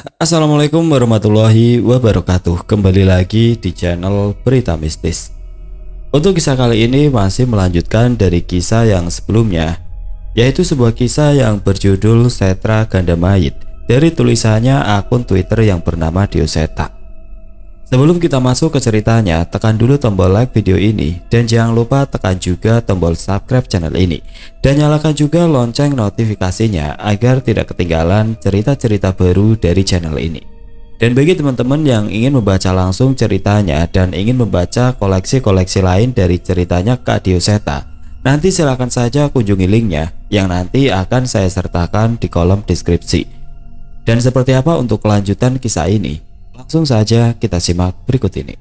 Assalamualaikum warahmatullahi wabarakatuh. Kembali lagi di channel Berita Mistis. Untuk kisah kali ini masih melanjutkan dari kisah yang sebelumnya, yaitu sebuah kisah yang berjudul Setra Ganda Mayit dari tulisannya akun Twitter yang bernama Dioseta. Sebelum kita masuk ke ceritanya, tekan dulu tombol like video ini dan jangan lupa tekan juga tombol subscribe channel ini dan nyalakan juga lonceng notifikasinya agar tidak ketinggalan cerita-cerita baru dari channel ini. Dan bagi teman-teman yang ingin membaca langsung ceritanya dan ingin membaca koleksi-koleksi lain dari ceritanya Kak Dioseta, nanti silakan saja kunjungi linknya yang nanti akan saya sertakan di kolom deskripsi. Dan seperti apa untuk kelanjutan kisah ini? Langsung saja kita simak berikut ini.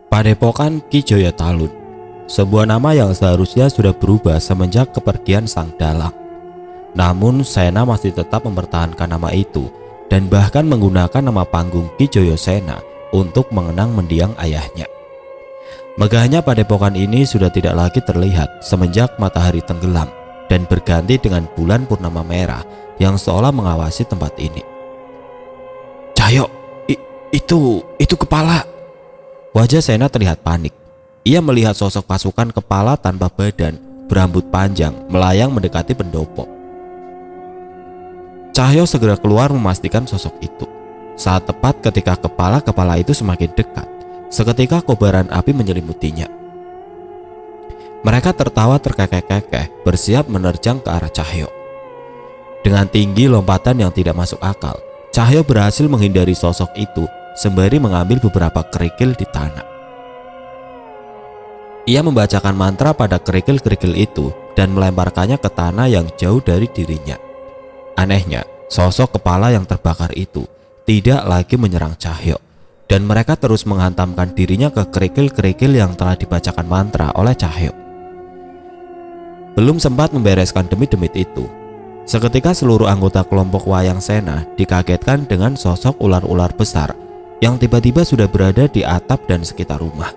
Padepokan Ki Jaya Talun, sebuah nama yang seharusnya sudah berubah semenjak kepergian sang dalang. Namun Sena masih tetap mempertahankan nama itu dan bahkan menggunakan nama panggung Ki Joyo Sena untuk mengenang mendiang ayahnya. Megahnya padepokan ini sudah tidak lagi terlihat semenjak matahari tenggelam dan berganti dengan bulan purnama merah yang seolah mengawasi tempat ini. Cahyo, itu kepala. Wajah Sena terlihat panik. Ia melihat sosok pasukan kepala tanpa badan, berambut panjang, melayang mendekati pendopo. Cahyo segera keluar memastikan sosok itu. Saat tepat ketika kepala itu semakin dekat, seketika kobaran api menyelimutinya. Mereka tertawa terkekeh-kekeh, bersiap menerjang ke arah Cahyo. Dengan tinggi lompatan yang tidak masuk akal, Cahyo berhasil menghindari sosok itu sembari mengambil beberapa kerikil di tanah. Ia membacakan mantra pada kerikil-kerikil itu dan melemparkannya ke tanah yang jauh dari dirinya. Anehnya, sosok kepala yang terbakar itu tidak lagi menyerang Cahyo, dan mereka terus menghantamkan dirinya ke kerikil-kerikil yang telah dibacakan mantra oleh Cahyo. Belum sempat membereskan demit-demit itu, seketika seluruh anggota kelompok Wayang Sena dikagetkan dengan sosok ular-ular besar yang tiba-tiba sudah berada di atap dan sekitar rumah.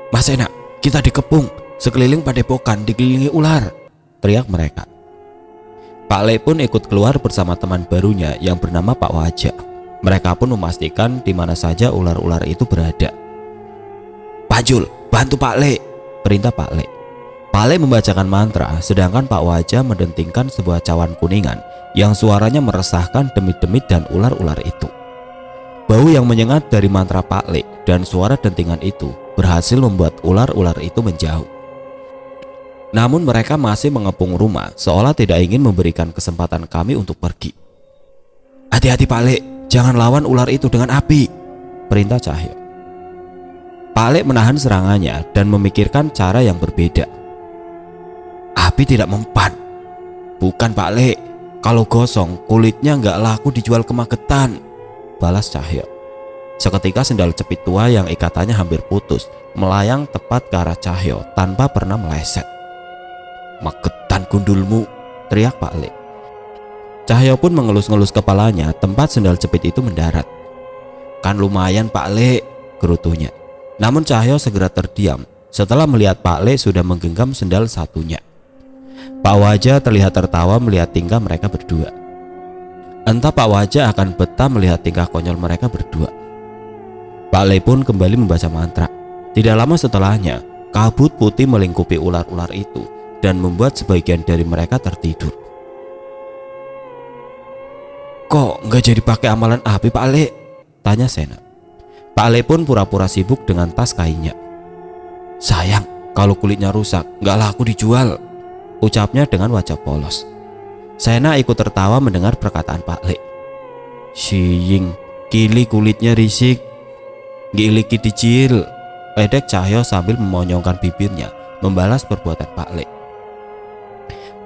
Mas Sena, kita dikepung, sekeliling padepokan dikelilingi ular, teriak mereka. Pak Le pun ikut keluar bersama teman barunya yang bernama Pak Wajah. Mereka pun memastikan di mana saja ular-ular itu berada. Pak Jul, bantu Pak Le, perintah Pak Le. Pak Le membacakan mantra, sedangkan Pak Wajah mendentingkan sebuah cawan kuningan yang suaranya meresahkan demit-demit dan ular-ular itu. Bau yang menyengat dari mantra Pak Le dan suara dentingan itu berhasil membuat ular-ular itu menjauh. Namun mereka masih mengepung rumah seolah tidak ingin memberikan kesempatan kami untuk pergi. Hati-hati Pak Le, jangan lawan ular itu dengan api, perintah Cahyo. Pak Le menahan serangannya dan memikirkan cara yang berbeda. Api tidak mempan. Bukan Pak Le, kalau gosong kulitnya nggak laku dijual ke Magetan, balas Cahyo. Seketika sendal cepit tua yang ikatannya hampir putus melayang tepat ke arah Cahyo tanpa pernah meleset. Magetan gundulmu, teriak Pak Le. Cahyo pun mengelus-ngelus kepalanya tempat sendal cepit itu mendarat. Kan lumayan Pak Le, gerutunya. Namun Cahyo segera terdiam setelah melihat Pak Le sudah menggenggam sendal satunya. Pak Wajah terlihat tertawa melihat tingkah mereka berdua. Entah Pak Wajah akan betah melihat tingkah konyol mereka berdua. Pak Le pun kembali membaca mantra. Tidak lama setelahnya, kabut putih melingkupi ular-ular itu dan membuat sebagian dari mereka tertidur. Kok nggak jadi pakai amalan api Pak Le? Tanya Sena. Pak Le pun pura-pura sibuk dengan tas kainnya. Sayang, kalau kulitnya rusak nggak laku dijual, ucapnya dengan wajah polos. Sena ikut tertawa mendengar perkataan Pak Le. Siying, kili kulitnya risik, giliki dicil, ledek Cahyo sambil memonyongkan bibirnya membalas perbuatan Pak Le.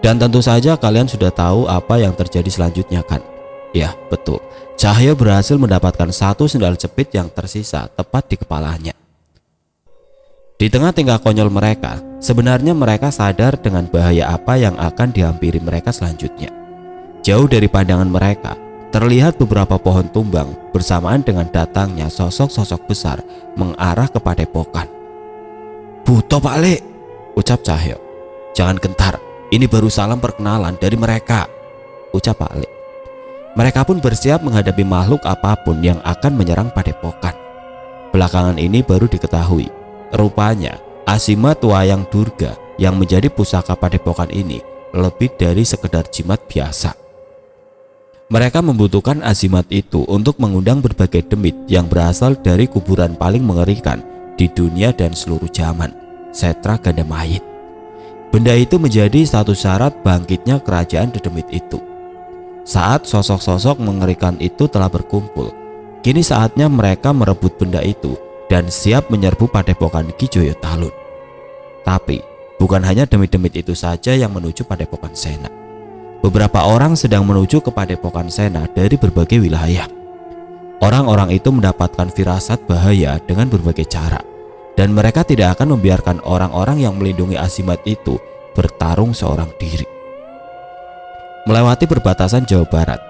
Dan tentu saja kalian sudah tahu apa yang terjadi selanjutnya kan? Ya betul, Cahyo berhasil mendapatkan satu sendal jepit yang tersisa tepat di kepalanya. Di tengah tingkah konyol mereka, sebenarnya mereka sadar dengan bahaya apa yang akan dihampiri mereka selanjutnya. Jauh dari pandangan mereka, terlihat beberapa pohon tumbang bersamaan dengan datangnya sosok-sosok besar mengarah ke padepokan. "Buto Pak Le," ucap Cahyo. "Jangan gentar, ini baru salam perkenalan dari mereka," ucap Pak Le. Mereka pun bersiap menghadapi makhluk apapun yang akan menyerang padepokan. Belakangan ini baru diketahui, rupanya Asimat Wayang Durga yang menjadi pusaka padepokan ini lebih dari sekedar jimat biasa. Mereka membutuhkan Azimat itu untuk mengundang berbagai demit yang berasal dari kuburan paling mengerikan di dunia dan seluruh zaman, Setra Ganda Mayit. Benda itu menjadi satu syarat bangkitnya kerajaan dedemit itu. Saat sosok-sosok mengerikan itu telah berkumpul, kini saatnya mereka merebut benda itu dan siap menyerbu padepokan Ki Joyo Talun. Tapi bukan hanya demit-demit itu saja yang menuju padepokan Sena. Beberapa orang sedang menuju ke padepokan Sena dari berbagai wilayah. Orang-orang itu mendapatkan firasat bahaya dengan berbagai cara, dan mereka tidak akan membiarkan orang-orang yang melindungi Azimat itu bertarung seorang diri. Melewati perbatasan Jawa Barat,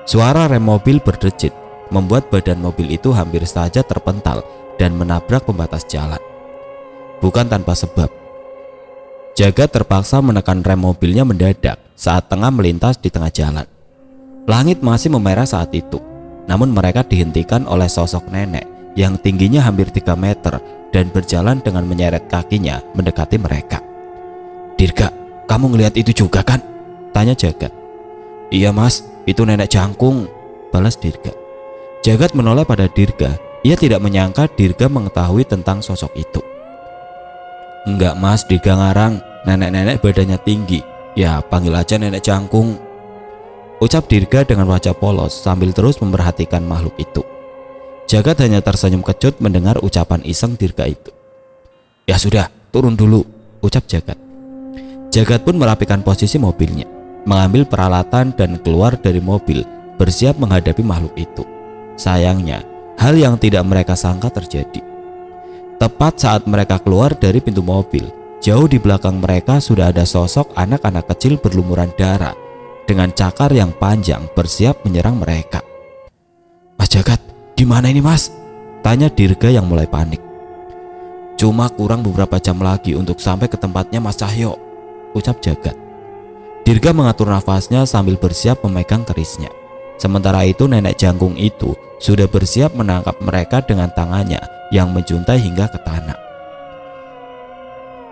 suara rem mobil berdecit membuat badan mobil itu hampir saja terpental dan menabrak pembatas jalan. Bukan tanpa sebab, Jagat terpaksa menekan rem mobilnya mendadak saat tengah melintas di tengah jalan. Langit masih memerah saat itu, namun mereka dihentikan oleh sosok nenek yang tingginya hampir 3 meter dan berjalan dengan menyeret kakinya mendekati mereka. "Dirga, kamu ngelihat itu juga kan?" tanya Jagat. "Iya mas, itu nenek jangkung," balas Dirga. Jagat menoleh pada Dirga. Ia tidak menyangka Dirga mengetahui tentang sosok itu. "Enggak mas, Dirga ngarang. Nenek-nenek badannya tinggi. Ya panggil aja nenek jangkung," ucap Dirga dengan wajah polos sambil terus memperhatikan makhluk itu. Jagat hanya tersenyum kecut mendengar ucapan iseng Dirga itu. "Ya sudah, turun dulu," ucap Jagat. Jagat pun merapikan posisi mobilnya, mengambil peralatan dan keluar dari mobil bersiap menghadapi makhluk itu. Sayangnya, hal yang tidak mereka sangka terjadi. Tepat saat mereka keluar dari pintu mobil, jauh di belakang mereka sudah ada sosok anak-anak kecil berlumuran darah dengan cakar yang panjang bersiap menyerang mereka. "Mas Jagat, di mana ini mas?" tanya Dirga yang mulai panik. "Cuma kurang beberapa jam lagi untuk sampai ke tempatnya Mas Cahyo," ucap Jagat. Dirga mengatur nafasnya sambil bersiap memegang kerisnya. Sementara itu nenek jangkung itu sudah bersiap menangkap mereka dengan tangannya yang menjuntai hingga ke tanah.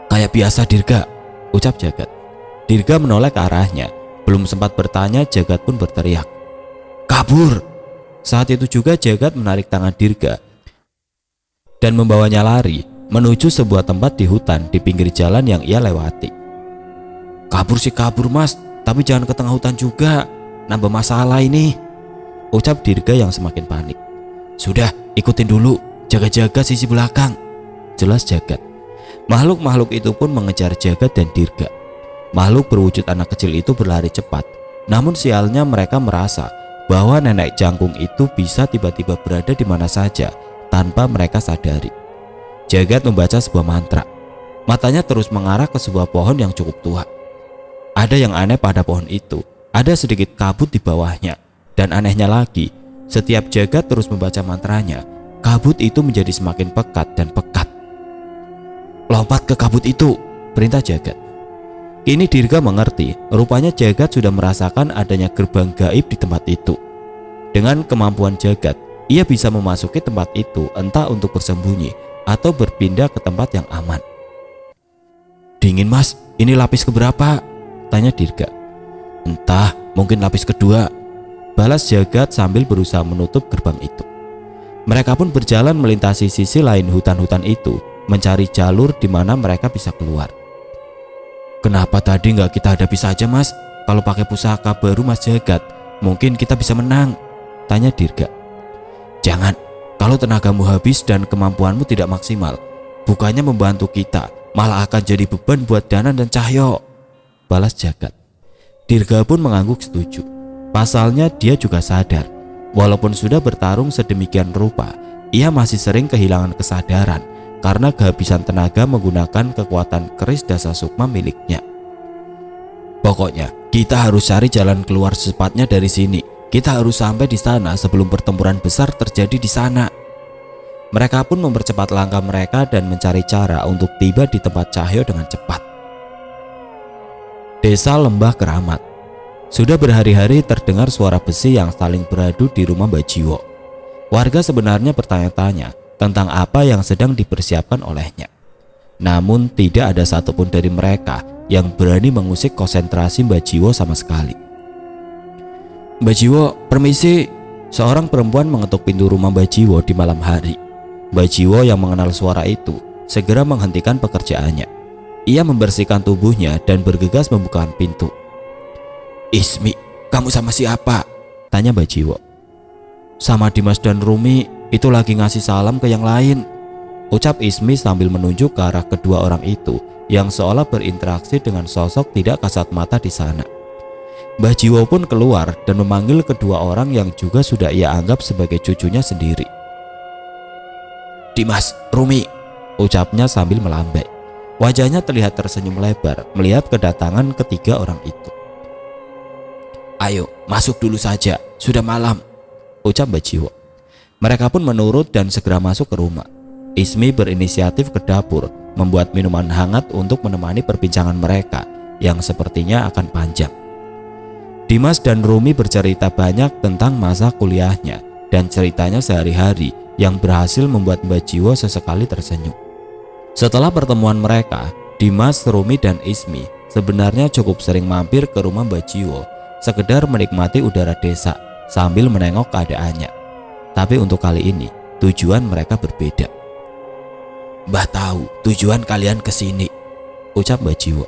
"Kayak biasa Dirga," ucap Jagat. Dirga menoleh ke arahnya. Belum sempat bertanya, Jagat pun berteriak, "Kabur!" Saat itu juga Jagat menarik tangan Dirga dan membawanya lari menuju sebuah tempat di hutan di pinggir jalan yang ia lewati. "Kabur sih kabur mas, tapi jangan ke tengah hutan juga, nambah masalah ini," ucap Dirga yang semakin panik. "Sudah, ikutin dulu, jaga-jaga sisi belakang," jelas Jagat. Makhluk-makhluk itu pun mengejar Jagat dan Dirga. Makhluk berwujud anak kecil itu berlari cepat, namun sialnya mereka merasa bahwa nenek jangkung itu bisa tiba-tiba berada di mana saja tanpa mereka sadari. Jagat membaca sebuah mantra. Matanya terus mengarah ke sebuah pohon yang cukup tua. Ada yang aneh pada pohon itu, ada sedikit kabut di bawahnya. Dan anehnya lagi, setiap Jagat terus membaca mantranya, kabut itu menjadi semakin pekat dan pekat. "Lompat ke kabut itu," perintah Jagat. Kini Dirga mengerti, rupanya Jagat sudah merasakan adanya gerbang gaib di tempat itu. Dengan kemampuan Jagat, ia bisa memasuki tempat itu entah untuk bersembunyi atau berpindah ke tempat yang aman. "Dingin mas, ini lapis keberapa?" tanya Dirga. "Entah, mungkin lapis kedua," balas Jagat sambil berusaha menutup gerbang itu. Mereka pun berjalan melintasi sisi lain hutan-hutan itu, mencari jalur di mana mereka bisa keluar. "Kenapa tadi nggak kita hadapi saja mas? Kalau pakai pusaka baru mas Jagat, mungkin kita bisa menang," tanya Dirga. "Jangan, kalau tenagamu habis dan kemampuanmu tidak maksimal, bukannya membantu kita, malah akan jadi beban buat Danan dan Cahyo," balas Jagat. Dirga pun mengangguk setuju. Pasalnya dia juga sadar, walaupun sudah bertarung sedemikian rupa, ia masih sering kehilangan kesadaran karena kehabisan tenaga menggunakan kekuatan keris dasa sukma miliknya. Pokoknya, kita harus cari jalan keluar secepatnya dari sini. Kita harus sampai di sana sebelum pertempuran besar terjadi di sana. Mereka pun mempercepat langkah mereka dan mencari cara untuk tiba di tempat Cahyo dengan cepat. Desa Lembah Keramat. Sudah berhari-hari terdengar suara besi yang saling beradu di rumah Mbah Jiwo. Warga sebenarnya bertanya-tanya tentang apa yang sedang dipersiapkan olehnya. Namun tidak ada satupun dari mereka yang berani mengusik konsentrasi Mbah Jiwo sama sekali. "Mbah Jiwo, permisi." Seorang perempuan mengetuk pintu rumah Mbah Jiwo di malam hari. Mbah Jiwo yang mengenal suara itu segera menghentikan pekerjaannya. Ia membersihkan tubuhnya dan bergegas membuka pintu. "Ismi, kamu sama siapa?" tanya Mbah Jiwo. "Sama Dimas dan Rumi, itu lagi ngasih salam ke yang lain," ucap Ismi sambil menunjuk ke arah kedua orang itu yang seolah berinteraksi dengan sosok tidak kasat mata di sana. Mbah Jiwo pun keluar dan memanggil kedua orang yang juga sudah ia anggap sebagai cucunya sendiri. "Dimas, Rumi," ucapnya sambil melambai. Wajahnya terlihat tersenyum lebar melihat kedatangan ketiga orang itu. "Ayo, masuk dulu saja, sudah malam," ucap Mbah Jiwo. Mereka pun menurut dan segera masuk ke rumah. Ismi berinisiatif ke dapur membuat minuman hangat untuk menemani perbincangan mereka yang sepertinya akan panjang. Dimas dan Rumi bercerita banyak tentang masa kuliahnya dan ceritanya sehari-hari yang berhasil membuat Mbah Jiwo sesekali tersenyum. Setelah pertemuan mereka, Dimas, Rumi, dan Ismi sebenarnya cukup sering mampir ke rumah Mbah Jiwo sekedar menikmati udara desa sambil menengok keadaannya. Tapi untuk kali ini, tujuan mereka berbeda. "Mbah tahu tujuan kalian ke sini," ucap Mbah Jiwo.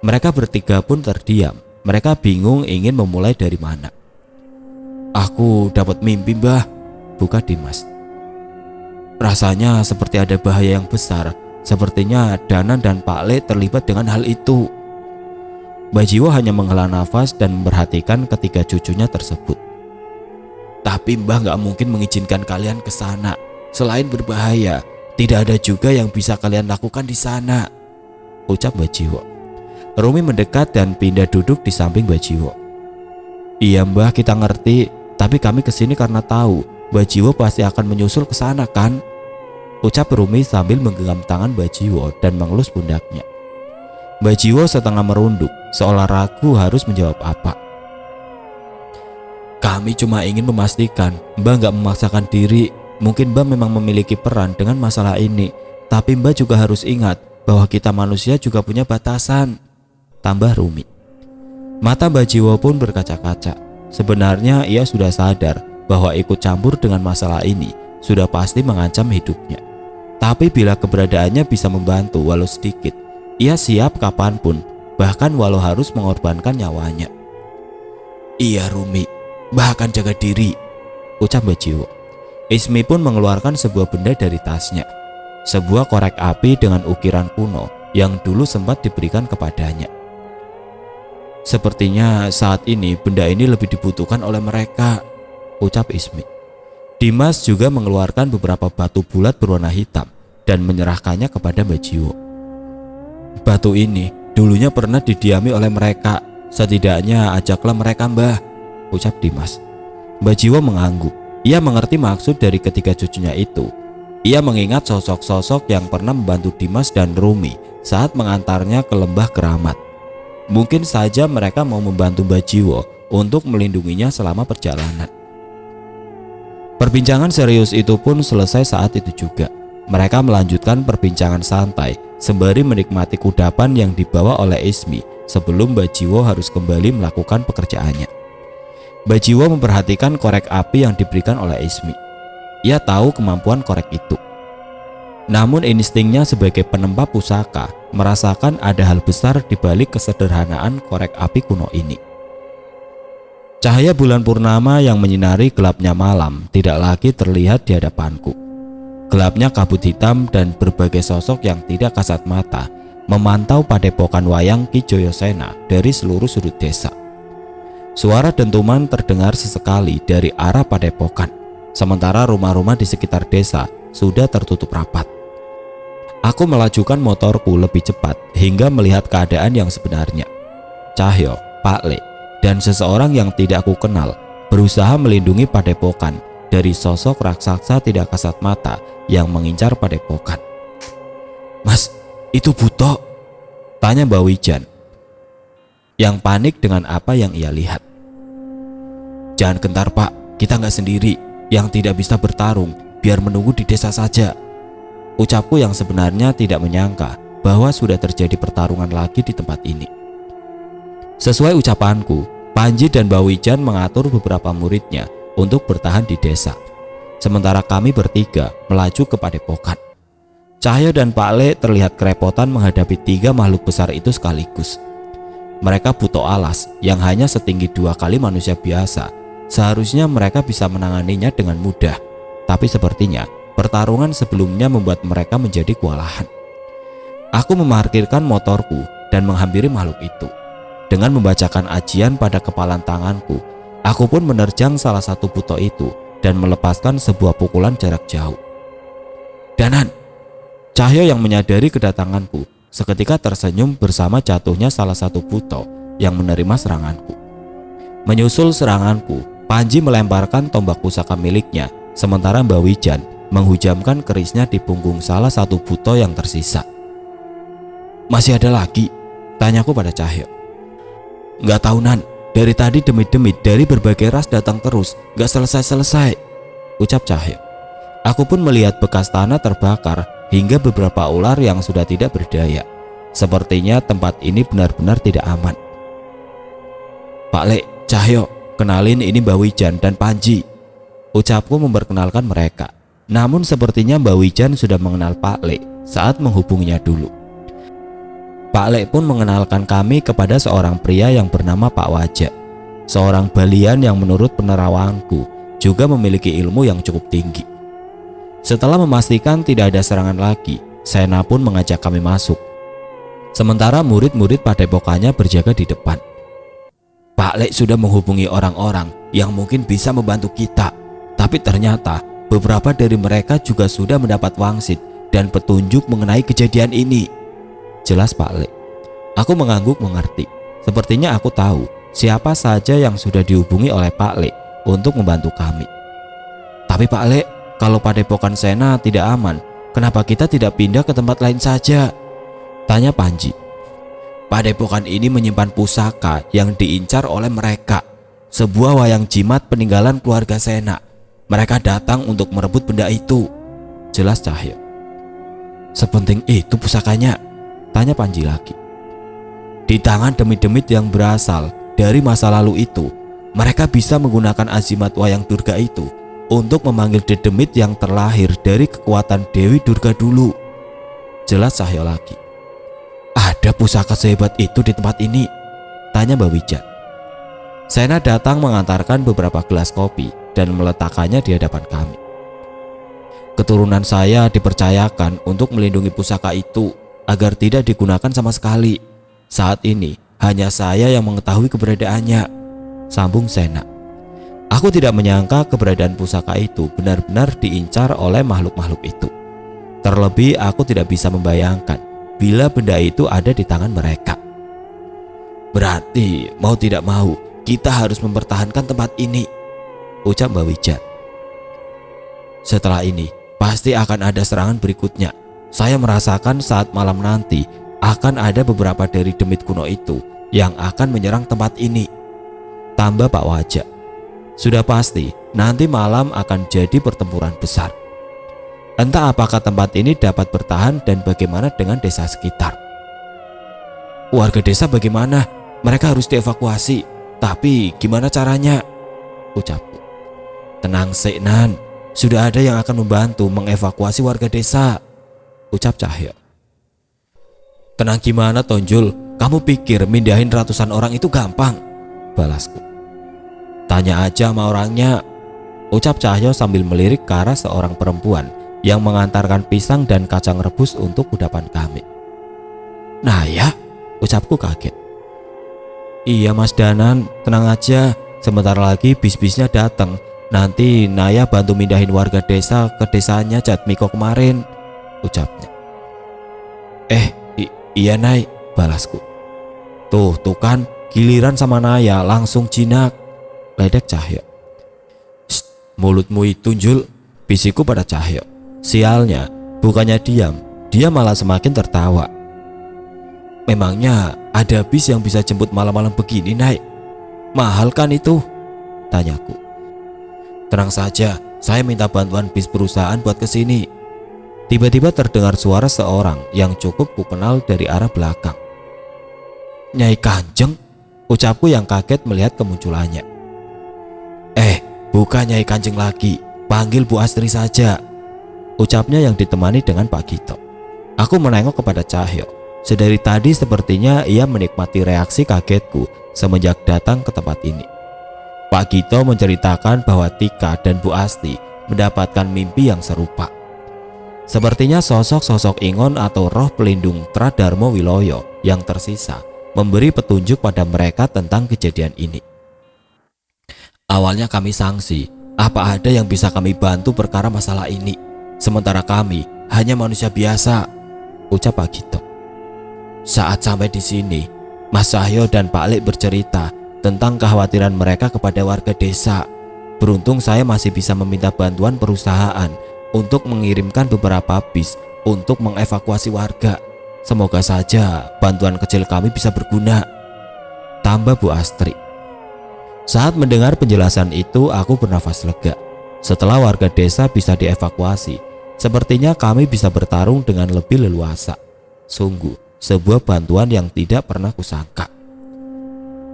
Mereka bertiga pun terdiam. Mereka bingung ingin memulai dari mana. "Aku dapat mimpi, Mbah," buka Dimas. "Rasanya seperti ada bahaya yang besar. Sepertinya Danan dan Pak Le terlibat dengan hal itu." Mbah Jiwo hanya menghela nafas dan memperhatikan ketiga cucunya tersebut. "Tapi Mbah gak mungkin mengizinkan kalian ke sana. Selain berbahaya, tidak ada juga yang bisa kalian lakukan di sana," ucap Mbah Jiwo. Rumi mendekat dan pindah duduk di samping Mbah Jiwo. "Iya Mbah, kita ngerti. Tapi kami kesini karena tahu Mbah Jiwo pasti akan menyusul ke sana kan?" ucap Rumi sambil menggenggam tangan Mbah Jiwo dan mengelus pundaknya. Mbah Jiwo setengah merunduk, seolah ragu harus menjawab apa. "Kami cuma ingin memastikan Mbah gak memaksakan diri. Mungkin Mbah memang memiliki peran dengan masalah ini, tapi Mbah juga harus ingat bahwa kita manusia juga punya batasan," tambah Rumi. Mata Mbah Jiwo pun berkaca-kaca. Sebenarnya ia sudah sadar bahwa ikut campur dengan masalah ini sudah pasti mengancam hidupnya. Tapi bila keberadaannya bisa membantu walau sedikit, ia siap kapanpun, bahkan walau harus mengorbankan nyawanya. "Iya Rumi, Mbah akan jaga diri," ucap Mbah Jiwo. Ismi pun mengeluarkan sebuah benda dari tasnya. Sebuah korek api dengan ukiran kuno yang dulu sempat diberikan kepadanya. "Sepertinya saat ini benda ini lebih dibutuhkan oleh mereka," ucap Ismi. Dimas juga mengeluarkan beberapa batu bulat berwarna hitam dan menyerahkannya kepada Mbah Jiwo. "Batu ini dulunya pernah didiami oleh mereka. Setidaknya ajaklah mereka, Mbah," ucap Dimas. Mbah Jiwo mengangguk. Ia mengerti maksud dari ketiga cucunya itu. Ia mengingat sosok-sosok yang pernah membantu Dimas dan Rumi saat mengantarnya ke Lembah Keramat. Mungkin saja mereka mau membantu Mbah Jiwo untuk melindunginya selama perjalanan. Perbincangan serius itu pun selesai saat itu juga. Mereka melanjutkan perbincangan santai sembari menikmati kudapan yang dibawa oleh Ismi sebelum Mbah Jiwo harus kembali melakukan pekerjaannya. Mbah Jiwo memperhatikan korek api yang diberikan oleh Ismi. Ia tahu kemampuan korek itu. Namun instingnya sebagai penempa pusaka merasakan ada hal besar di balik kesederhanaan korek api kuno ini. Cahaya bulan purnama yang menyinari gelapnya malam tidak lagi terlihat di hadapanku. Gelapnya kabut hitam dan berbagai sosok yang tidak kasat mata memantau padepokan wayang Ki Joyosena dari seluruh sudut desa. Suara dentuman terdengar sesekali dari arah padepokan, sementara rumah-rumah di sekitar desa sudah tertutup rapat. Aku melajukan motorku lebih cepat hingga melihat keadaan yang sebenarnya. Cahyo, Pak Le, dan seseorang yang tidak aku kenal berusaha melindungi padepokan dari sosok raksasa tidak kasat mata yang mengincar padepokan. "Mas, itu Buto?" tanya Mbak Wijan yang panik dengan apa yang ia lihat. "Jangan gentar Pak, kita nggak sendiri. Yang tidak bisa bertarung biar menunggu di desa saja," ucapku yang sebenarnya tidak menyangka bahwa sudah terjadi pertarungan lagi di tempat ini. Sesuai ucapanku, Panji dan Mbak Wijan mengatur beberapa muridnya untuk bertahan di desa, sementara kami bertiga melaju ke padepokan. Cahyo dan Pak Le terlihat kerepotan menghadapi 3 makhluk besar itu sekaligus. Mereka butuh alas yang hanya setinggi 2 kali manusia biasa. Seharusnya mereka bisa menanganinya dengan mudah, tapi sepertinya pertarungan sebelumnya membuat mereka menjadi kewalahan. Aku memarkirkan motorku dan menghampiri makhluk itu. Dengan membacakan ajian pada kepalan tanganku, aku pun menerjang salah satu buto itu dan melepaskan sebuah pukulan jarak jauh. "Danan!" Cahyo yang menyadari kedatanganku seketika tersenyum bersama jatuhnya salah satu buto yang menerima seranganku. Menyusul seranganku, Panji melemparkan tombak pusaka miliknya, sementara Mbak Wijan menghujamkan kerisnya di punggung salah satu buto yang tersisa. "Masih ada lagi?" tanyaku pada Cahyo. "Nggak tahu Nan, dari tadi demit-demit dari berbagai ras datang terus, nggak selesai-selesai," ucap Cahyo. Aku pun melihat bekas tanah terbakar hingga beberapa ular yang sudah tidak berdaya. Sepertinya tempat ini benar-benar tidak aman. "Pak Le, Cahyo, kenalin ini Mbak Wijan dan Panji," ucapku memperkenalkan mereka. Namun sepertinya Mbak Wijan sudah mengenal Pak Le saat menghubunginya dulu. Pak Le pun mengenalkan kami kepada seorang pria yang bernama Pak Wajak, seorang balian yang menurut penerawanganku juga memiliki ilmu yang cukup tinggi. Setelah memastikan tidak ada serangan lagi, Sena pun mengajak kami masuk. Sementara murid-murid padepokannya berjaga di depan. "Pak Le sudah menghubungi orang-orang yang mungkin bisa membantu kita, tapi ternyata beberapa dari mereka juga sudah mendapat wangsit dan petunjuk mengenai kejadian ini," jelas Pak Le. Aku mengangguk mengerti. Sepertinya aku tahu siapa saja yang sudah dihubungi oleh Pak Le untuk membantu kami. "Tapi Pak Le, kalau padepokan Sena tidak aman, kenapa kita tidak pindah ke tempat lain saja?" tanya Panji. "Padepokan ini menyimpan pusaka yang diincar oleh mereka, sebuah wayang jimat peninggalan keluarga Sena. Mereka datang untuk merebut benda itu," jelas Cahyo. "Sepenting itu pusakanya?" tanya Panji lagi. "Di tangan demit-demit yang berasal dari masa lalu itu, mereka bisa menggunakan azimat wayang Durga itu untuk memanggil dedemit yang terlahir dari kekuatan Dewi Durga dulu," jelas Cahyo lagi. "Ada pusaka sehebat itu di tempat ini?" tanya Mbak Wijan. Sena datang mengantarkan beberapa gelas kopi dan meletakkannya di hadapan kami. "Keturunan saya dipercayakan untuk melindungi pusaka itu agar tidak digunakan sama sekali. Saat ini hanya saya yang mengetahui keberadaannya," sambung Sena. Aku tidak menyangka keberadaan pusaka itu benar-benar diincar oleh makhluk-makhluk itu. Terlebih aku tidak bisa membayangkan bila benda itu ada di tangan mereka. "Berarti mau tidak mau kita harus mempertahankan tempat ini," ucap Mbak Wijan. "Setelah ini pasti akan ada serangan berikutnya. Saya merasakan saat malam nanti akan ada beberapa dari demit kuno itu yang akan menyerang tempat ini," tambah Pak Wajak. "Sudah pasti nanti malam akan jadi pertempuran besar. Entah apakah tempat ini dapat bertahan dan bagaimana dengan desa sekitar." "Warga desa bagaimana? Mereka harus dievakuasi. Tapi gimana caranya?" ucapku. "Tenang Sek Nan, sudah ada yang akan membantu mengevakuasi warga desa," ucap Cahyo. "Tenang gimana Tonjul? Kamu pikir mindahin ratusan orang itu gampang?" balasku. "Tanya aja sama orangnya," ucap Cahyo sambil melirik ke arah seorang perempuan yang mengantarkan pisang dan kacang rebus untuk kudapan kami. "Nah ya," ucapku kaget. "Iya Mas Danan, tenang aja, sebentar lagi bis-bisnya datang. Nanti Naya bantu mindahin warga desa ke desanya Jatmiko kemarin," ucapnya. Iya Nay, balasku. Tuh kan, giliran sama Naya langsung jinak, ledek Cahyo. Mulutmu itu Jul, bisiku pada Cahyo. Sialnya, bukannya diam, dia malah semakin tertawa. Memangnya ada bis yang bisa jemput malam-malam begini, Nay? Mahal kan itu? Tanyaku. Tenang saja, saya minta bantuan bis perusahaan buat kesini. Tiba-tiba terdengar suara seorang yang cukup kukenal dari arah belakang. Nyai Kanjeng, ucapku yang kaget melihat kemunculannya. Bukan Nyai Kanjeng lagi, panggil Bu Astri saja, ucapnya yang ditemani dengan Pak Gito. Aku menengok kepada Cahyo. Sedari tadi sepertinya ia menikmati reaksi kagetku semenjak datang ke tempat ini. Pak Gito menceritakan bahwa Tika dan Bu Asti mendapatkan mimpi yang serupa. Sepertinya sosok-sosok Ingon atau roh pelindung Tradarmo Wiloyo yang tersisa memberi petunjuk pada mereka tentang kejadian ini. Awalnya kami sangsi, apa ada yang bisa kami bantu perkara masalah ini, sementara kami hanya manusia biasa, ucap Pak Gito. Saat sampai di sini, Mas Cahyo dan Pak Lek bercerita tentang kekhawatiran mereka kepada warga desa. Beruntung saya masih bisa meminta bantuan perusahaan untuk mengirimkan beberapa bis untuk mengevakuasi warga. Semoga saja bantuan kecil kami bisa berguna, tambah Bu Astri. Saat mendengar penjelasan itu, aku bernafas lega. Setelah warga desa bisa dievakuasi, sepertinya kami bisa bertarung dengan lebih leluasa. Sungguh, sebuah bantuan yang tidak pernah kusangka.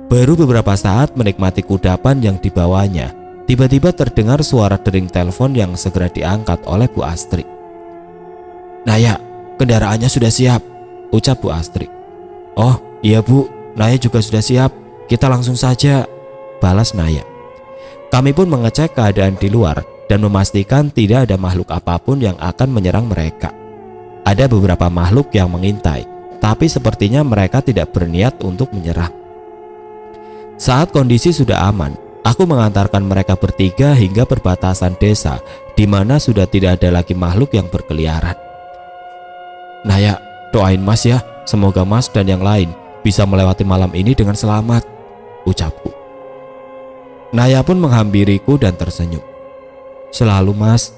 Baru beberapa saat menikmati kudapan yang dibawanya, tiba-tiba terdengar suara dering telepon yang segera diangkat oleh Bu Astri. Naya, kendaraannya sudah siap, ucap Bu Astri. Oh iya Bu, Naya juga sudah siap, kita langsung saja, balas Naya. Kami pun mengecek keadaan di luar dan memastikan tidak ada makhluk apapun yang akan menyerang mereka. Ada beberapa makhluk yang mengintai, tapi sepertinya mereka tidak berniat untuk menyerang. Saat kondisi sudah aman, aku mengantarkan mereka bertiga hingga perbatasan desa di mana sudah tidak ada lagi makhluk yang berkeliaran. Naya, doain Mas ya, semoga Mas dan yang lain bisa melewati malam ini dengan selamat, ucapku. Naya pun menghampiriku dan tersenyum. Selalu Mas,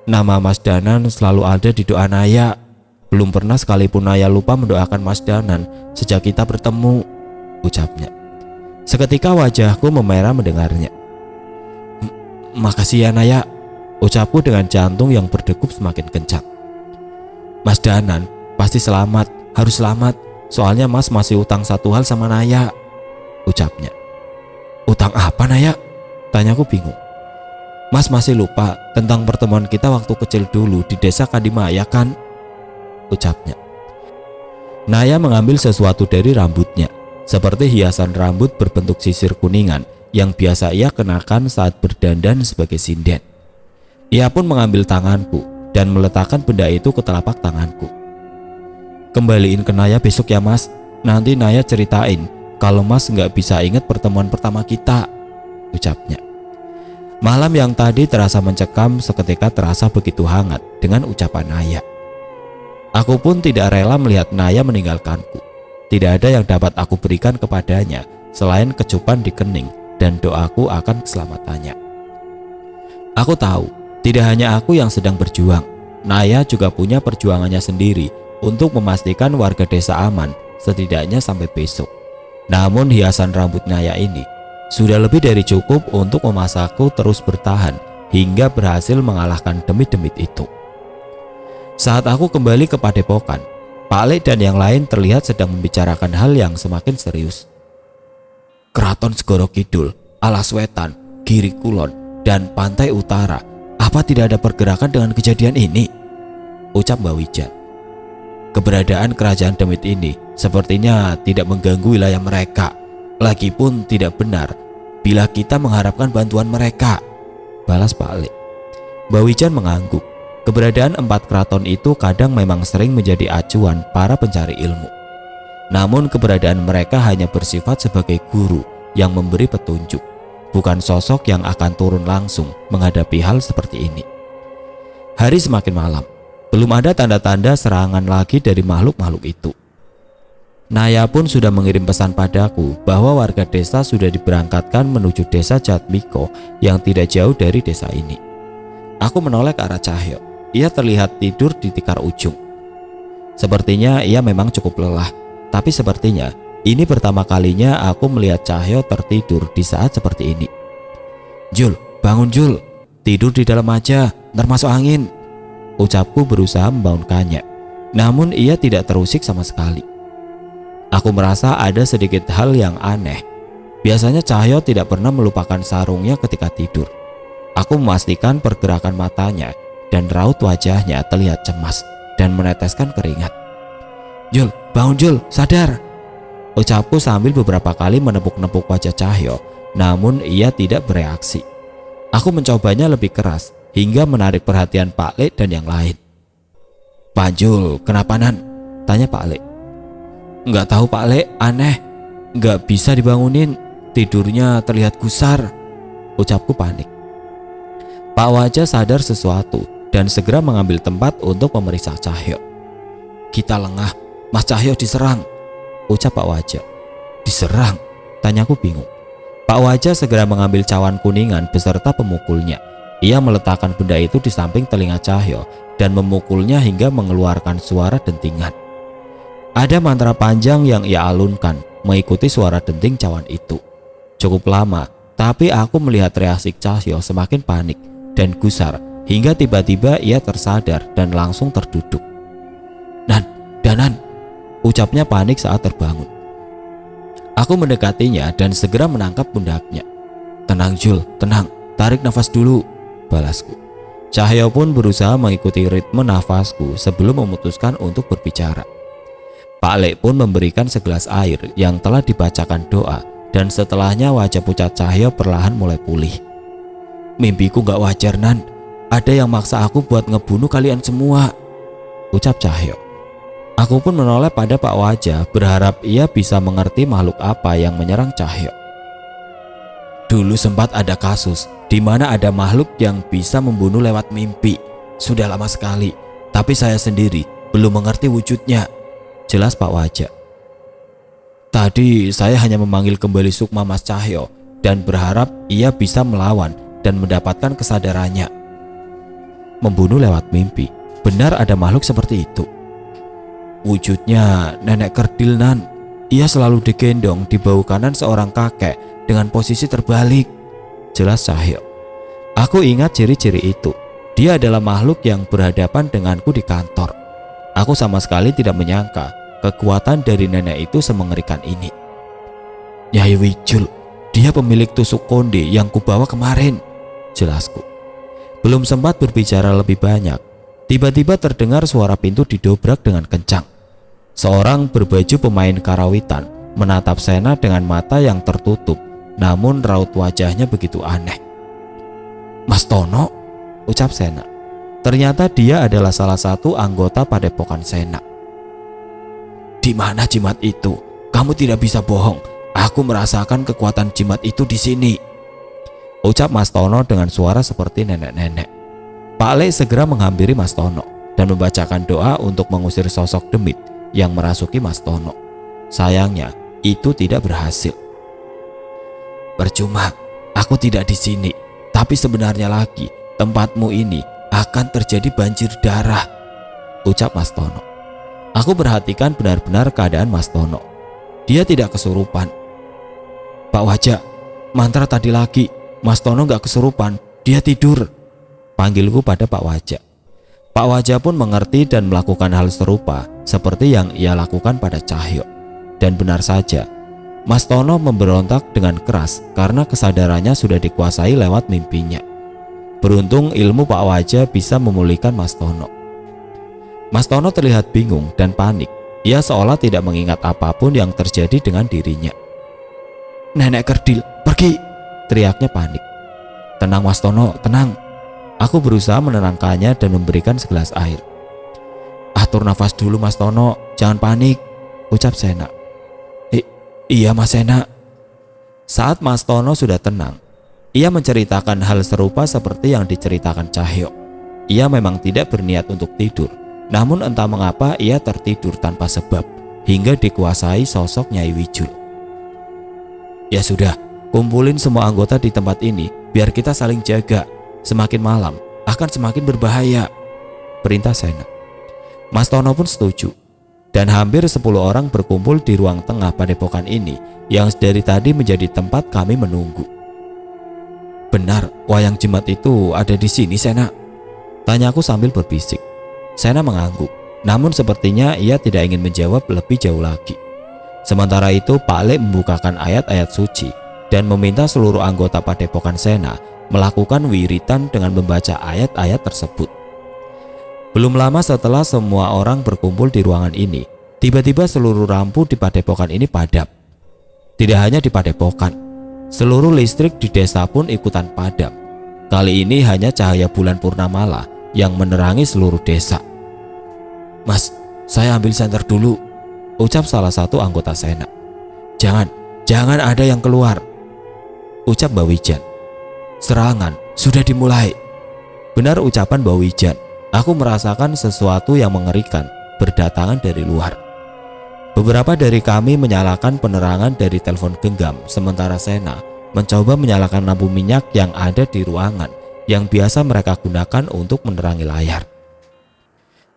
nama Mas Danan selalu ada di doa Naya. Belum pernah sekalipun Naya lupa mendoakan Mas Danan sejak kita bertemu, ucapnya. Seketika wajahku memerah mendengarnya. Makasih ya Naya, ucapku dengan jantung yang berdegup semakin kencang. Mas Danan pasti selamat, harus selamat, soalnya Mas masih utang satu hal sama Naya, ucapnya. Utang apa Naya? Tanyaku bingung. Mas masih lupa tentang pertemuan kita waktu kecil dulu di desa Kadimaya kan? Ucapnya. Naya mengambil sesuatu dari rambutnya, seperti hiasan rambut berbentuk sisir kuningan yang biasa ia kenakan saat berdandan sebagai sinden. Ia pun mengambil tanganku dan meletakkan benda itu ke telapak tanganku. Kembaliin ke Naya besok ya Mas, nanti Naya ceritain kalau Mas nggak bisa ingat pertemuan pertama kita, ucapnya. Malam yang tadi terasa mencekam seketika terasa begitu hangat dengan ucapan Naya. Aku pun tidak rela melihat Naya meninggalkanku. Tidak ada yang dapat aku berikan kepadanya selain kecupan di kening dan doaku akan keselamatannya. Aku tahu, tidak hanya aku yang sedang berjuang. Naya juga punya perjuangannya sendiri untuk memastikan warga desa aman setidaknya sampai besok. Namun hiasan rambut Naya ini sudah lebih dari cukup untuk memasakku terus bertahan hingga berhasil mengalahkan demit-demit itu. Saat aku kembali ke padepokan, Pak Lek dan yang lain terlihat sedang membicarakan hal yang semakin serius. Keraton Segoro Kidul, Alas Wetan, Giri Kulon, dan Pantai Utara, apa tidak ada pergerakan dengan kejadian ini? Ucap Mbak Wijan. Keberadaan kerajaan demit ini sepertinya tidak mengganggu wilayah mereka. Lagipun tidak benar bila kita mengharapkan bantuan mereka, balas Pak Lek. Mbak Wijan mengangguk. Keberadaan 4 keraton itu kadang memang sering menjadi acuan para pencari ilmu. Namun keberadaan mereka hanya bersifat sebagai guru yang memberi petunjuk, bukan sosok yang akan turun langsung menghadapi hal seperti ini. Hari semakin malam. Belum ada tanda-tanda serangan lagi dari makhluk-makhluk itu. Naya pun sudah mengirim pesan padaku bahwa warga desa sudah diberangkatkan menuju desa Jatmiko yang tidak jauh dari desa ini. Aku menoleh ke arah Cahyo. Ia terlihat tidur di tikar ujung. Sepertinya ia memang cukup lelah, tapi sepertinya ini pertama kalinya aku melihat Cahyo tertidur di saat seperti ini. "Jul, bangun Jul, tidur di dalam aja, ntar masuk angin," ucapku berusaha membangunkannya. Namun ia tidak terusik sama sekali. Aku merasa ada sedikit hal yang aneh. Biasanya Cahyo tidak pernah melupakan sarungnya ketika tidur. Aku memastikan pergerakan matanya dan raut wajahnya terlihat cemas dan meneteskan keringat. "Jul, bangun Jul, sadar," ucapku sambil beberapa kali menepuk-nepuk wajah Cahyo, namun ia tidak bereaksi. Aku mencobanya lebih keras hingga menarik perhatian Pak Le dan yang lain. "Pak Jul, kenapa Nan?" tanya Pak Le. "Nggak tahu Pak Le, aneh, nggak bisa dibangunin, tidurnya terlihat gusar," ucapku panik. Pak Wajah sadar sesuatu dan segera mengambil tempat untuk memeriksa Cahyo. "Kita lengah, Mas Cahyo diserang," ucap Pak Wajah. "Diserang?" tanyaku bingung. Pak Wajah segera mengambil cawan kuningan beserta pemukulnya. Ia meletakkan benda itu di samping telinga Cahyo dan memukulnya hingga mengeluarkan suara dentingan. Ada mantra panjang yang ia alunkan mengikuti suara denting cawan itu. Cukup lama, tapi aku melihat reaksi Cahyo semakin panik dan gusar hingga tiba-tiba ia tersadar dan langsung terduduk. "Nan, Danan," ucapnya panik saat terbangun. Aku mendekatinya dan segera menangkap pundaknya. "Tenang Jul, tenang, tarik nafas dulu," balasku. Cahyo pun berusaha mengikuti ritme nafasku sebelum memutuskan untuk berbicara. Pak Le pun memberikan segelas air yang telah dibacakan doa dan setelahnya wajah pucat Cahyo perlahan mulai pulih. "Mimpiku gak wajar Nan, ada yang maksa aku buat ngebunuh kalian semua," ucap Cahyo. Aku pun menoleh pada Pak Wajah berharap ia bisa mengerti makhluk apa yang menyerang Cahyo. "Dulu sempat ada kasus di mana ada makhluk yang bisa membunuh lewat mimpi. Sudah lama sekali, tapi saya sendiri belum mengerti wujudnya," jelas Pak Wajah. "Tadi saya hanya memanggil kembali sukma Mas Cahyo dan berharap ia bisa melawan dan mendapatkan kesadarannya." Membunuh lewat mimpi, benar ada makhluk seperti itu? "Wujudnya nenek kerdil Nan. Ia selalu digendong di bahu kanan seorang kakek dengan posisi terbalik," jelas Cahyo. Aku ingat ciri-ciri itu. Dia adalah makhluk yang berhadapan denganku di kantor. Aku sama sekali tidak menyangka kekuatan dari nenek itu semengerikan ini. "Nyai Wijul, dia pemilik tusuk konde yang kubawa kemarin," jelasku. Belum sempat berbicara lebih banyak, tiba-tiba terdengar suara pintu didobrak dengan kencang. Seorang berbaju pemain karawitan menatap Sena dengan mata yang tertutup, namun raut wajahnya begitu aneh. "Mas Tono," ucap Sena. Ternyata dia adalah salah satu anggota padepokan Sena. "Di mana jimat itu? Kamu tidak bisa bohong. Aku merasakan kekuatan jimat itu di sini," ucap Mas Tono dengan suara seperti nenek-nenek. Pak Le segera menghampiri Mas Tono dan membacakan doa untuk mengusir sosok demit yang merasuki Mas Tono. Sayangnya itu tidak berhasil. "Percuma, aku tidak di sini. Tapi sebenarnya lagi tempatmu ini akan terjadi banjir darah," ucap Mas Tono. Aku perhatikan benar-benar keadaan Mas Tono. Dia tidak kesurupan. "Pak Wajah, mantra tadi lagi. Mas Tono gak kesurupan, dia tidur," panggilku pada Pak Wajah. Pak Wajah pun mengerti dan melakukan hal serupa seperti yang ia lakukan pada Cahyo. Dan benar saja, Mas Tono memberontak dengan keras karena kesadarannya sudah dikuasai lewat mimpinya. Beruntung ilmu Pak Wajah bisa memulihkan Mas Tono. Mas Tono terlihat bingung dan panik. Ia seolah tidak mengingat apapun yang terjadi dengan dirinya. "Nenek kerdil, pergi!" teriaknya panik. "Tenang Mas Tono, tenang." Aku berusaha menenangkannya dan memberikan segelas air. "Atur nafas dulu Mas Tono, jangan panik," ucap Sena. Iya Mas Sena." Saat Mas Tono sudah tenang, ia menceritakan hal serupa seperti yang diceritakan Cahyo. Ia memang tidak berniat untuk tidur, Namun entah mengapa ia tertidur tanpa sebab hingga dikuasai sosok Nyai Wijul. Ya sudah, kumpulin semua anggota di tempat ini biar kita saling jaga. Semakin malam akan semakin berbahaya, perintah Sena. Mas Tono pun setuju. Dan hampir 10 orang berkumpul di ruang tengah padepokan ini yang dari tadi menjadi tempat kami menunggu. Benar, wayang jimat itu ada di sini, Sena? Tanyaku sambil berbisik. Sena mengangguk, namun sepertinya ia tidak ingin menjawab lebih jauh lagi. Sementara itu Pak Le membukakan ayat-ayat suci dan meminta seluruh anggota padepokan Sena melakukan wiritan dengan membaca ayat-ayat tersebut. Belum lama setelah semua orang berkumpul di ruangan ini, tiba-tiba seluruh lampu di padepokan ini padam. Tidak hanya di padepokan, seluruh listrik di desa pun ikutan padam. Kali ini hanya cahaya bulan purnamalah yang menerangi seluruh desa. Mas, saya ambil senter dulu, ucap salah satu anggota Sena. Jangan ada yang keluar, ucap Mbak Wijan. Serangan sudah dimulai. Benar ucapan Mbak Wijan. Aku merasakan sesuatu yang mengerikan berdatangan dari luar. Beberapa dari kami menyalakan penerangan dari telepon genggam, sementara Sena mencoba menyalakan lampu minyak yang ada di ruangan yang biasa mereka gunakan untuk menerangi layar.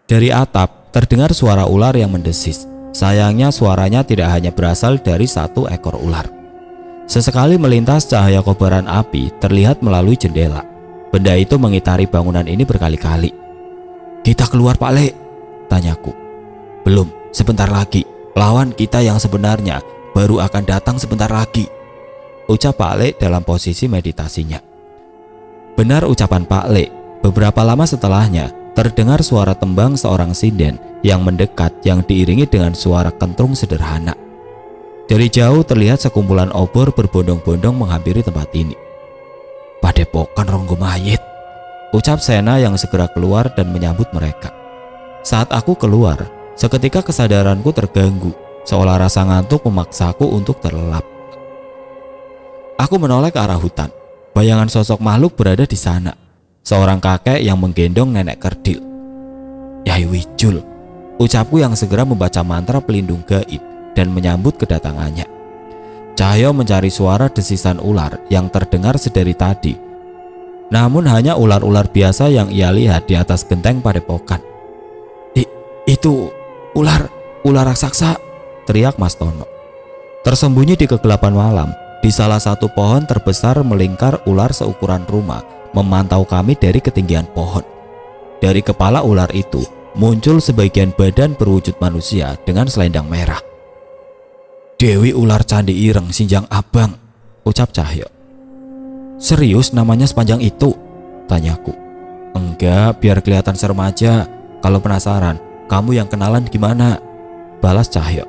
Dari atap terdengar suara ular yang mendesis. Sayangnya suaranya tidak hanya berasal dari satu ekor ular. Sesekali melintas cahaya kobaran api terlihat melalui jendela. Benda itu mengitari bangunan ini berkali-kali. Kita keluar, Pak Le, tanyaku. Belum, sebentar lagi. Lawan kita yang sebenarnya baru akan datang sebentar lagi, ucap Pak Le dalam posisi meditasinya. Benar ucapan Pak Le. Beberapa lama setelahnya terdengar suara tembang seorang sinden yang mendekat yang diiringi dengan suara kentrung sederhana. Dari jauh terlihat sekumpulan obor berbondong-bondong menghampiri tempat ini. Padepokan Ronggo Mayit, ucap Sena yang segera keluar dan menyambut mereka. Saat aku keluar, seketika kesadaranku terganggu, seolah rasa ngantuk memaksaku untuk terlelap. Aku menoleh ke arah hutan. Bayangan sosok makhluk berada di sana. Seorang kakek yang menggendong nenek kerdil. Nyai Wijul, ucapku yang segera membaca mantra pelindung gaib dan menyambut kedatangannya. Cahyo mencari suara desisan ular yang terdengar sedari tadi. Namun hanya ular-ular biasa yang ia lihat di atas genteng padepokan. Itu ular raksasa, teriak Mas Tono. Tersembunyi di kegelapan malam, di salah satu pohon terbesar melingkar ular seukuran rumah memantau kami dari ketinggian pohon. Dari kepala ular itu muncul sebagian badan berwujud manusia dengan selendang merah. Dewi ular Candi Ireng Sinjang Abang, ucap Cahyo. Serius namanya sepanjang itu? Tanyaku. Enggak, biar kelihatan serem aja. Kalau penasaran, kamu yang kenalan gimana? Balas Cahyo.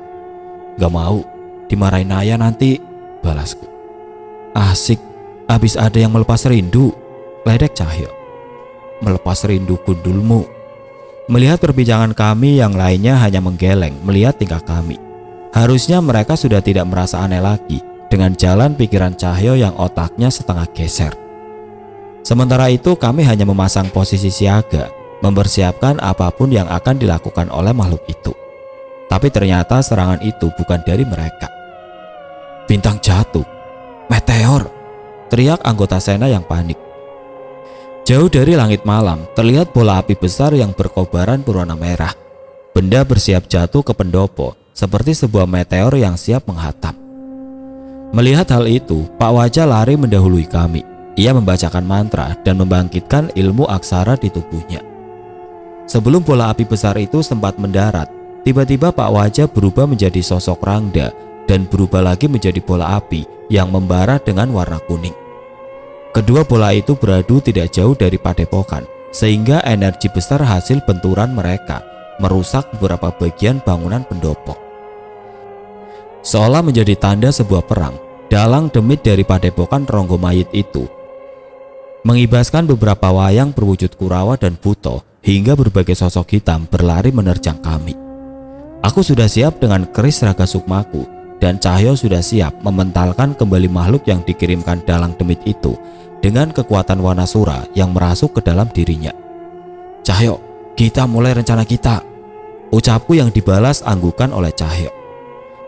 Gak mau, dimarahin Naya nanti, balasku. Asik, abis ada yang melepas rindu, ledek Cahyo. Melepas rindu gundulmu. Melihat perbincangan kami, yang lainnya hanya menggeleng melihat tingkah kami. Harusnya mereka sudah tidak merasa aneh lagi dengan jalan pikiran Cahyo yang otaknya setengah geser. Sementara itu kami hanya memasang posisi siaga, mempersiapkan apapun yang akan dilakukan oleh makhluk itu. Tapi ternyata serangan itu bukan dari mereka. Bintang jatuh, meteor, teriak anggota Sena yang panik. Jauh dari langit malam terlihat bola api besar yang berkobaran berwarna merah. Benda bersiap jatuh ke pendopo seperti sebuah meteor yang siap menghantam. Melihat hal itu, Pak Wajah lari mendahului kami. Ia membacakan mantra dan membangkitkan ilmu aksara di tubuhnya. Sebelum bola api besar itu sempat mendarat, tiba-tiba Pak Wajah berubah menjadi sosok Rangda dan berubah lagi menjadi bola api yang membara dengan warna kuning. Kedua bola itu beradu tidak jauh dari padepokan, sehingga energi besar hasil benturan mereka merusak beberapa bagian bangunan pendopo. Seolah menjadi tanda sebuah perang, dalang demit dari padepokan Ronggo Mayit itu mengibaskan beberapa wayang berwujud Kurawa dan Buto hingga berbagai sosok hitam berlari menerjang kami. Aku sudah siap dengan keris raga sukmaku dan Cahyo sudah siap mementalkan kembali makhluk yang dikirimkan dalang demit itu dengan kekuatan Wanasura yang merasuk ke dalam dirinya. Cahyo, Kita mulai rencana kita, ucapku yang dibalas anggukan oleh Cahyo.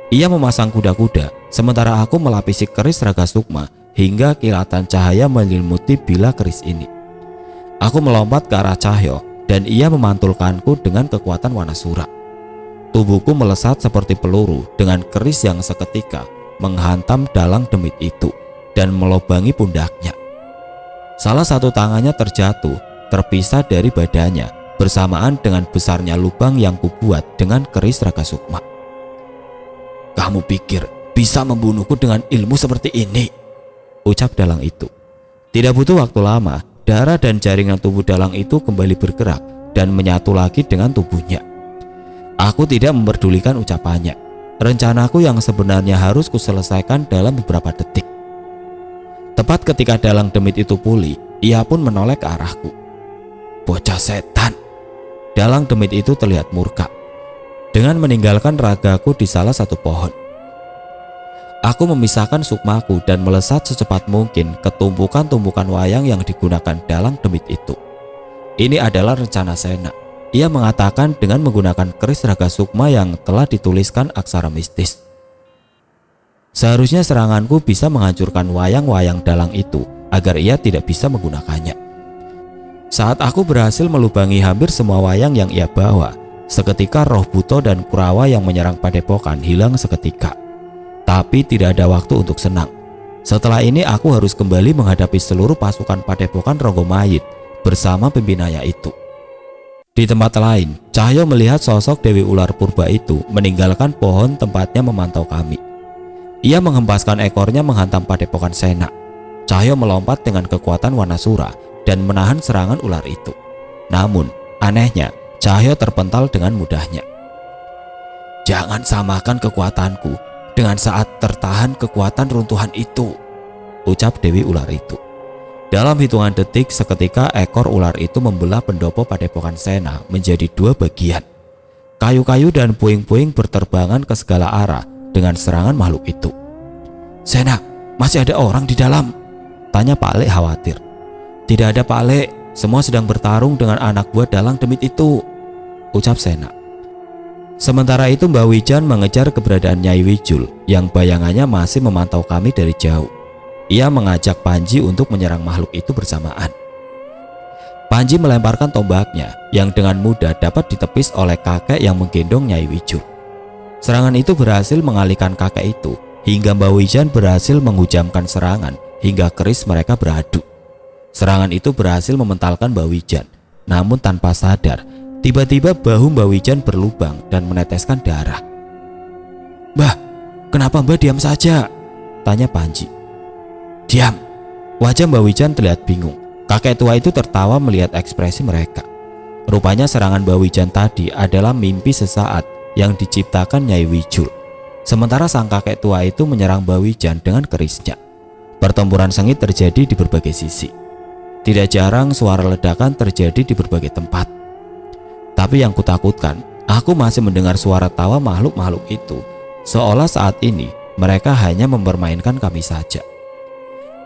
Ia memasang kuda-kuda, sementara aku melapisi keris Raga Sukma hingga kilatan cahaya menyelimuti bila keris ini. Aku melompat ke arah Cahyo dan ia memantulkanku dengan kekuatan Wanasura. Tubuhku melesat seperti peluru dengan keris yang seketika menghantam dalang demit itu dan melobangi pundaknya. Salah satu tangannya terjatuh, terpisah dari badannya, bersamaan dengan besarnya lubang yang kubuat dengan keris Raga Sukma. Kamu pikir bisa membunuhku dengan ilmu seperti ini? Ucap dalang itu. Tidak butuh waktu lama, darah dan jaringan tubuh dalang itu kembali bergerak dan menyatu lagi dengan tubuhnya. Aku tidak memperdulikan ucapannya. Rencanaku yang sebenarnya harus kuselesaikan dalam beberapa detik. Tepat ketika dalang demit itu pulih, ia pun menoleh ke arahku. Bocah setan. Dalang demit itu terlihat murka dengan meninggalkan ragaku di salah satu pohon. Aku memisahkan sukmaku dan melesat secepat mungkin ke tumpukan-tumpukan wayang yang digunakan dalang demit itu. Ini adalah rencana Sena. Ia mengatakan dengan menggunakan keris Raga Sukma yang telah dituliskan aksara mistis. Seharusnya seranganku bisa menghancurkan wayang-wayang dalang itu agar ia tidak bisa menggunakannya. Saat aku berhasil melubangi hampir semua wayang yang ia bawa, seketika roh Buto dan Kurawa yang menyerang padepokan hilang seketika. Tapi tidak ada waktu untuk senang. Setelah ini aku harus kembali menghadapi seluruh pasukan padepokan Ronggomayit bersama pimpinannya itu. Di tempat lain, Cahyo melihat sosok Dewi Ular Purba itu meninggalkan pohon tempatnya memantau kami. Ia menghempaskan ekornya menghantam padepokan Sena. Cahyo melompat dengan kekuatan Wanasura dan menahan serangan ular itu. Namun, anehnya, Cahyo terpental dengan mudahnya. Jangan samakan kekuatanku dengan saat tertahan kekuatan runtuhan itu, ucap Dewi Ular itu. Dalam hitungan detik, seketika ekor ular itu membelah pendopo padepokan Sena menjadi dua bagian. Kayu-kayu dan puing-puing berterbangan ke segala arah dengan serangan makhluk itu. Sena, masih ada orang di dalam? Tanya Pak Lek khawatir. Tidak ada Pak Lek, semua sedang bertarung dengan anak buah dalang demit itu, ucap Sena. Sementara itu Mbak Wijan mengejar keberadaan Nyai Wijul yang bayangannya masih memantau kami dari jauh. Ia mengajak Panji untuk menyerang makhluk itu bersamaan. Panji melemparkan tombaknya yang dengan mudah dapat ditepis oleh kakek yang menggendong Nyai Wijul. Serangan itu berhasil mengalihkan kakek itu hingga Mbak Wijan berhasil menghujamkan serangan hingga keris mereka beradu. Serangan itu berhasil mementalkan Mbak Wijan, namun tanpa sadar, tiba-tiba bahu Mbak Wijan berlubang dan meneteskan darah. Mbah, kenapa Mbah diam saja? Tanya Panji. Diam. Wajah Mbak Wijan terlihat bingung. Kakek tua itu tertawa melihat ekspresi mereka. Rupanya serangan Mbak Wijan tadi adalah mimpi sesaat yang diciptakan Nyai Wijul. Sementara sang kakek tua itu menyerang Mbak Wijan dengan kerisnya. Pertempuran sengit terjadi di berbagai sisi. Tidak jarang suara ledakan terjadi di berbagai tempat. Tapi yang kutakutkan, aku masih mendengar suara tawa makhluk-makhluk itu, seolah saat ini mereka hanya mempermainkan kami saja.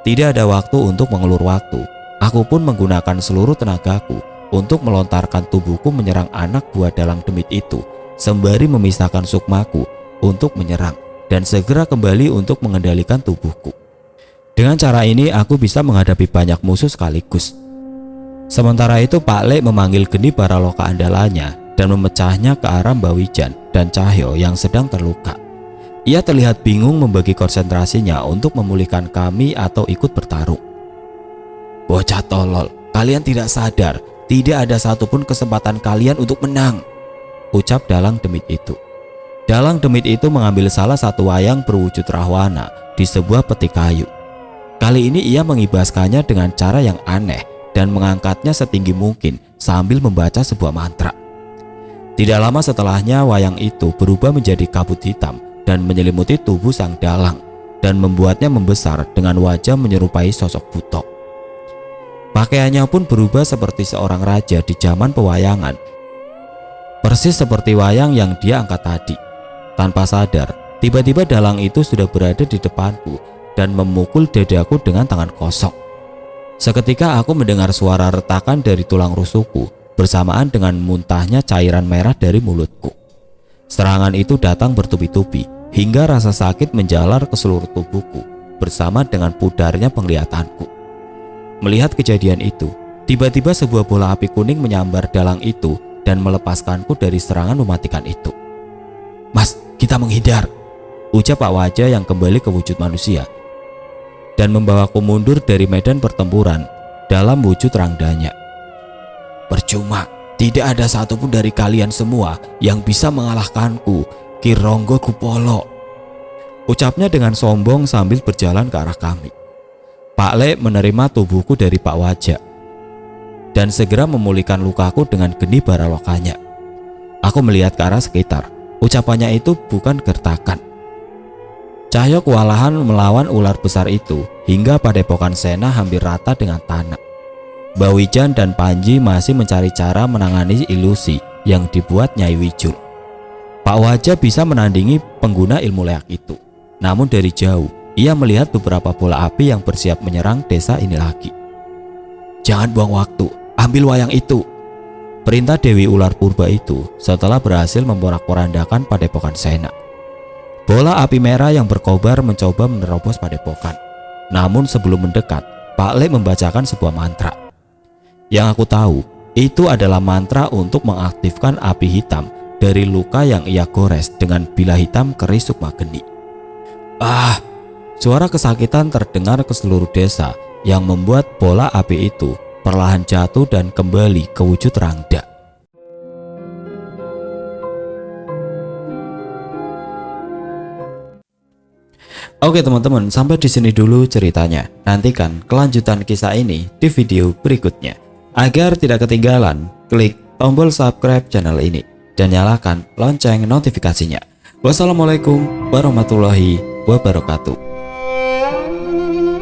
Tidak ada waktu untuk mengulur waktu. Aku pun menggunakan seluruh tenagaku untuk melontarkan tubuhku menyerang anak buah dalang demit itu, sembari memisahkan sukmaku untuk menyerang dan segera kembali untuk mengendalikan tubuhku. Dengan cara ini aku bisa menghadapi banyak musuh sekaligus. Sementara itu Pak Lek memanggil geni para loka andalanya dan memecahnya ke arah Mbak Wijan dan Cahyo yang sedang terluka. Ia terlihat bingung membagi konsentrasinya untuk memulihkan kami atau ikut bertarung. Bocah tolol, kalian tidak sadar tidak ada satupun kesempatan kalian untuk menang, ucap dalang demit itu. Dalang demit itu mengambil salah satu wayang berwujud rahwana di sebuah peti kayu. Kali ini ia mengibaskannya dengan cara yang aneh dan mengangkatnya setinggi mungkin sambil membaca sebuah mantra. Tidak lama setelahnya wayang itu berubah menjadi kabut hitam dan menyelimuti tubuh sang dalang dan membuatnya membesar dengan wajah menyerupai sosok Buto. Pakaiannya pun berubah seperti seorang raja di zaman pewayangan, persis seperti wayang yang dia angkat tadi. Tanpa sadar, tiba-tiba dalang itu sudah berada di depanku dan memukul dadaku dengan tangan kosong. Seketika aku mendengar suara retakan dari tulang rusukku bersamaan dengan muntahnya cairan merah dari mulutku. Serangan itu datang bertubi-tubi hingga rasa sakit menjalar ke seluruh tubuhku bersama dengan pudarnya penglihatanku. Melihat kejadian itu, tiba-tiba sebuah bola api kuning menyambar dalang itu dan melepaskanku dari serangan mematikan itu. "Mas, kita menghindar," ucap Pak Wajah yang kembali ke wujud manusia dan membawaku mundur dari medan pertempuran dalam wujud rangdanya. "Percuma, tidak ada satupun dari kalian semua yang bisa mengalahkanku, Ki Ronggo Kupolo," ucapnya dengan sombong sambil berjalan ke arah kami. Pak Le menerima tubuhku dari Pak Wajah dan segera memulihkan lukaku dengan geni baralokanya. Aku melihat ke arah sekitar. Ucapannya itu bukan gertakan. Cahyo kewalahan melawan ular besar itu hingga padepokan Sena hampir rata dengan tanah. Mbak Wijan dan Panji masih mencari cara menangani ilusi yang dibuat Nyai Wijul. Pak Wajah bisa menandingi pengguna ilmu leak itu. Namun dari jauh, ia melihat beberapa bola api yang bersiap menyerang desa ini lagi. "Jangan buang waktu, ambil wayang itu," perintah Dewi Ular Purba itu setelah berhasil memporak-porandakan padepokan Sena. Bola api merah yang berkobar mencoba menerobos padepokan. Namun sebelum mendekat, Pak Le membacakan sebuah mantra. Yang aku tahu, itu adalah mantra untuk mengaktifkan api hitam dari luka yang ia gores dengan bila hitam keris sukma geni. "Ah!" Suara kesakitan terdengar ke seluruh desa yang membuat bola api itu perlahan jatuh dan kembali ke wujud Rangda. Oke teman-teman, sampai di sini dulu ceritanya. Nantikan kelanjutan kisah ini di video berikutnya. Agar tidak ketinggalan, klik tombol subscribe channel ini dan nyalakan lonceng notifikasinya. Wassalamualaikum warahmatullahi wabarakatuh.